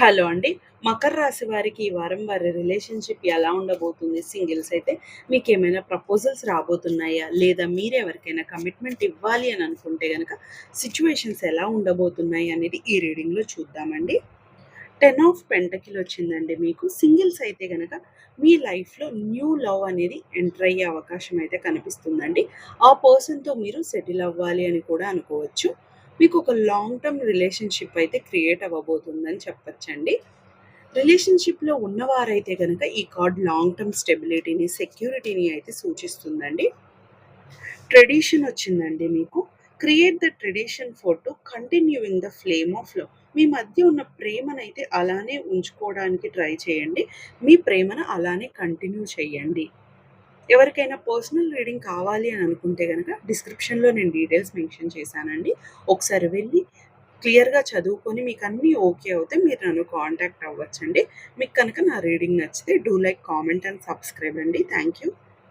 Hello అండి. మకర రాశి వారికి ఈ వారం వారి రిలేషన్‌షిప్ ఎలా ఉండబోతుంది? సింగిల్స్ అయితే మీకేమైనా ప్రపోజల్స్ రాబోతున్నాయా? లేదా మీరెవరికైనా కమిట్మెంట్ ఇవ్వాలి అని అనుకుంటే గనక సిట్యుయేషన్స్ ఎలా ఉండబోతున్నాయి అనేది ఈ రీడింగ్‌లో చూద్దామండి. 10 ఆఫ్ పెంటకిల్ వచ్చిందండి మీకు. సింగిల్స్ అయితే గనక మీ లైఫ్‌లో న్యూ లవ్ అనేది ఎంటర్ అయ్యే అవకాశం అయితే కనిపిస్తుందండి. ఆ పర్సన్‌తో మీరు సెటిల్ అవ్వాలి అని కూడా అనుకోవచ్చు. మీకు ఒక లాంగ్ టర్మ్ రిలేషన్‌షిప్ అయితే క్రియేట్ అవ్వబోతుందని చెప్పొచ్చండి. రిలేషన్‌షిప్‌లో ఉన్నవారైతే గనక ఈ కార్డ్ లాంగ్ టర్మ్ స్టెబిలిటీని, సెక్యూరిటీని అయితే సూచిస్తుందండి. ట్రెడిషన్ వచ్చిందండి మీకు. Create the tradition for to continuing the flame of love. మీ మధ్య ఉన్న ప్రేమనైతే అలానే ఉంచుకోవడానికి ట్రై చేయండి. మీ ప్రేమను అలానే కంటిన్యూ చేయండి. ఎవరికైనా పర్సనల్ రీడింగ్ కావాలి అని అనుకుంటే గనక డిస్క్రిప్షన్‌లో నేను డీటెయిల్స్ మెన్షన్ చేశానండి. ఒకసారి వెళ్ళి క్లియర్‌గా చదువుకొని మీకన్నీ ఓకే అవుతే మీరు నన్ను కాంటాక్ట్ అవ్వచ్చండి. మీకు కనుక నా రీడింగ్ నచ్చితే do like, comment and subscribe అండి. Thank you.